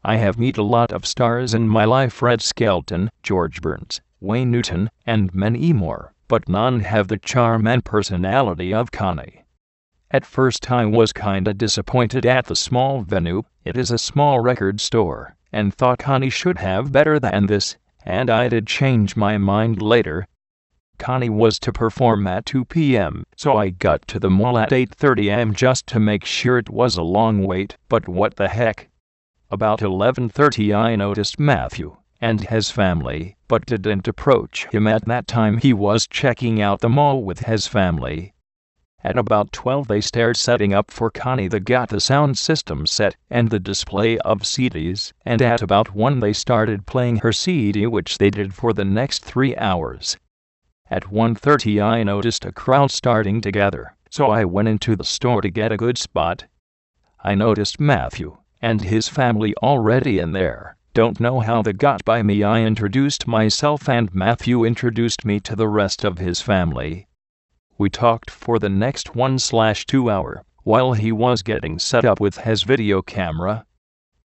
I have met a lot of stars in my life: Red Skelton, George Burns, Wayne Newton, and many more, but none have the charm and personality of Connie. At first I was kinda disappointed at the small venue, it is a small record store, and thought Connie should have better than this, and I did change my mind later. Connie was to perform at 2 p.m., so I got to the mall at 8:30 am just to make sure. It was a long wait, but what the heck. About 11:30 I noticed Matthew and his family, but didn't approach him at that time. He was checking out the mall with his family. At about 12 they started setting up for Connie. They got the sound system set and the display of CDs, and at about 1 they started playing her CD, which they did for the next 3 hours. At 1:30 I noticed a crowd starting to gather, so I went into the store to get a good spot. I noticed Matthew and his family already in there. Don't know how they got by me. I introduced myself and Matthew introduced me to the rest of his family. We talked for the next 1/2 hour, while he was getting set up with his video camera.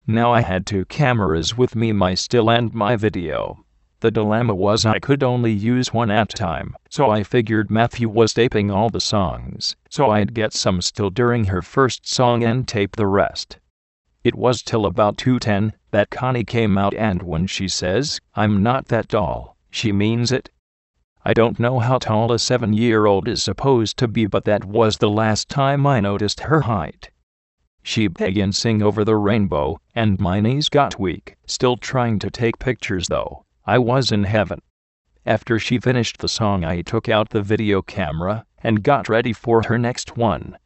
Now I had 2 cameras with me, my still and my video. The dilemma was I could only use one at a time, so I figured Matthew was taping all the songs, so I'd get some still during her first song and tape the rest. It was till about 2:10 that Connie came out, and when she says, "I'm not that tall," she means it. I don't know how tall a 7-year-old is supposed to be, but that was the last time I noticed her height. She began sing Over the Rainbow, and my knees got weak. Still trying to take pictures though. I was in heaven. After she finished the song I took out the video camera and got ready for her next one.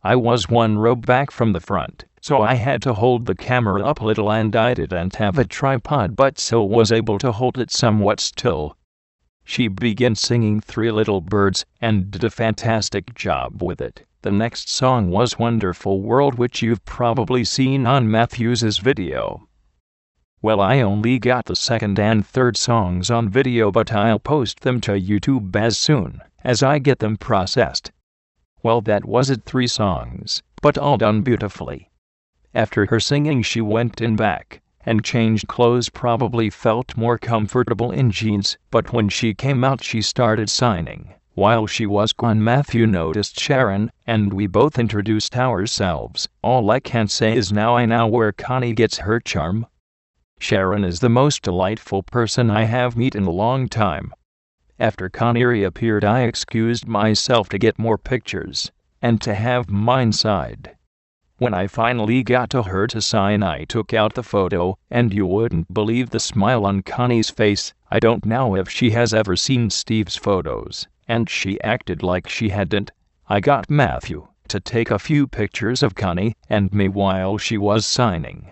I was 1 row back from the front, so I had to hold the camera up a little, and I didn't have a tripod but still was able to hold it somewhat still. She began singing 3 Little Birds and did a fantastic job with it. The next song was Wonderful World, which you've probably seen on Matthew's video. Well, I only got the second and third songs on video, but I'll post them to YouTube as soon as I get them processed. Well, that was it, 3 songs, but all done beautifully. After her singing she went in back and changed clothes, probably felt more comfortable in jeans, but when she came out she started signing. While she was gone, Matthew noticed Sharon, and we both introduced ourselves. All I can say is now I know where Connie gets her charm. Sharon is the most delightful person I have met in a long time. After Connie reappeared I excused myself to get more pictures, and to have mine signed. When I finally got to her to sign I took out the photo, and you wouldn't believe the smile on Connie's face. I don't know if she has ever seen Steve's photos, and she acted like she hadn't. I got Matthew to take a few pictures of Connie and me while she was signing.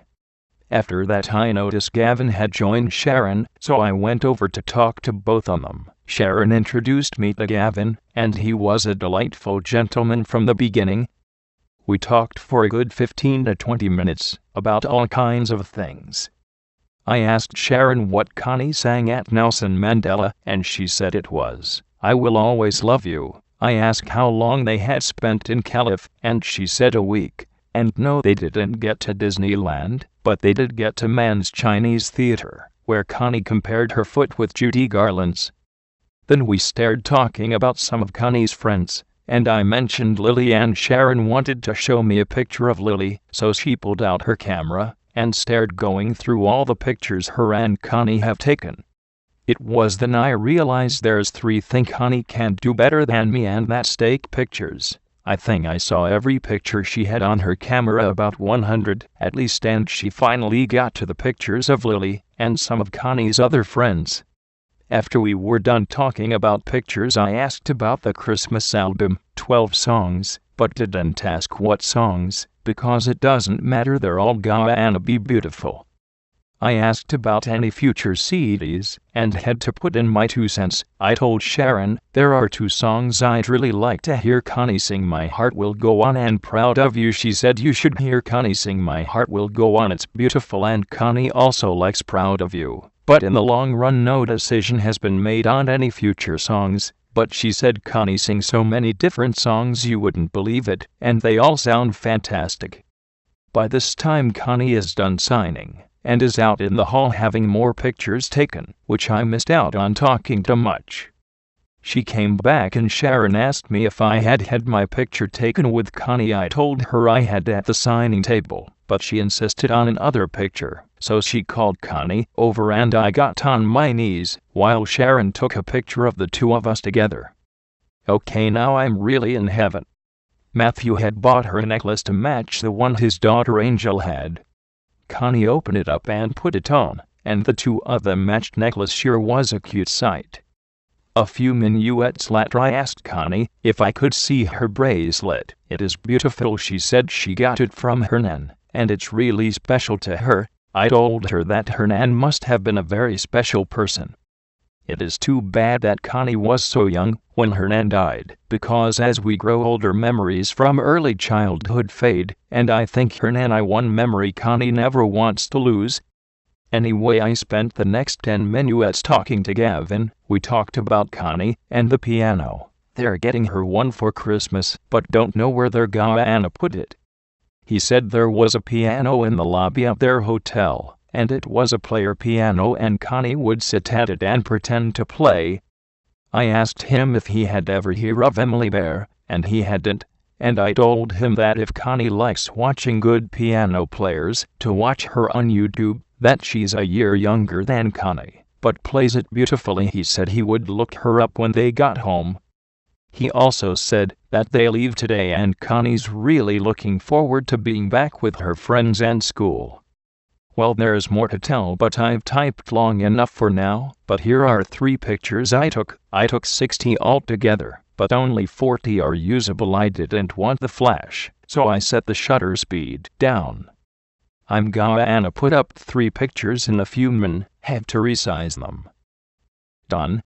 After that I noticed Gavin had joined Sharon, so I went over to talk to both of them. Sharon introduced me to Gavin, and he was a delightful gentleman from the beginning. We talked for a good 15 to 20 minutes, about all kinds of things. I asked Sharon what Connie sang at Nelson Mandela, and she said it was, "I Will Always Love You." I asked how long they had spent in Calif, and she said a week. And no, they didn't get to Disneyland, but they did get to Mann's Chinese Theater, where Connie compared her foot with Judy Garland's. Then we started talking about some of Connie's friends, and I mentioned Lily, and Sharon wanted to show me a picture of Lily, so she pulled out her camera and started going through all the pictures her and Connie have taken. It was then I realized there's 3 things Connie can do better than me, and that's take pictures. I think I saw every picture she had on her camera, about 100 at least, and she finally got to the pictures of Lily and some of Connie's other friends. After we were done talking about pictures I asked about the Christmas album, 12 songs, but didn't ask what songs, because it doesn't matter, they're all gonna be beautiful. I asked about any future CDs, and had to put in my 2 cents. I told Sharon, there are 2 songs I'd really like to hear Connie sing, My Heart Will Go On and Proud of You. She said you should hear Connie sing My Heart Will Go On, it's beautiful, and Connie also likes Proud of You. But in the long run no decision has been made on any future songs, but she said Connie sings so many different songs you wouldn't believe it, and they all sound fantastic. By this time Connie is done signing and is out in the hall having more pictures taken, which I missed out on talking too much. She came back and Sharon asked me if I had had my picture taken with Connie. I told her I had at the signing table, but she insisted on another picture, so she called Connie over and I got on my knees while Sharon took a picture of the two of us together. Okay, now I'm really in heaven. Matthew had bought her a necklace to match the one his daughter Angel had. Connie opened it up and put it on, and the two of them matched necklace sure was a cute sight. A few minutes later I asked Connie if I could see her bracelet. It is beautiful, she said. She got it from her nan, and it's really special to her. I told her that her nan must have been a very special person. It is too bad that Connie was so young when her nan died, because as we grow older memories from early childhood fade, and I think her nan is one memory Connie never wants to lose. Anyway, I spent the next 10 minutes talking to Gavin. We talked about Connie and the piano. They're getting her one for Christmas, but don't know where they're gonna put it. He said there was a piano in the lobby of their hotel, and it was a player piano and Connie would sit at it and pretend to play. I asked him if he had ever heard of Emily Bear, and he hadn't, and I told him that if Connie likes watching good piano players, to watch her on YouTube, that she's a year younger than Connie, but plays it beautifully. He said he would look her up when they got home. He also said that they leave today and Connie's really looking forward to being back with her friends and school. Well, there's more to tell, but I've typed long enough for now. But here are 3 pictures I took. I took 60 altogether, but only 40 are usable. I didn't want the flash, so I set the shutter speed down. I'm gonna put up 3 pictures in a few minutes, have to resize them. Done.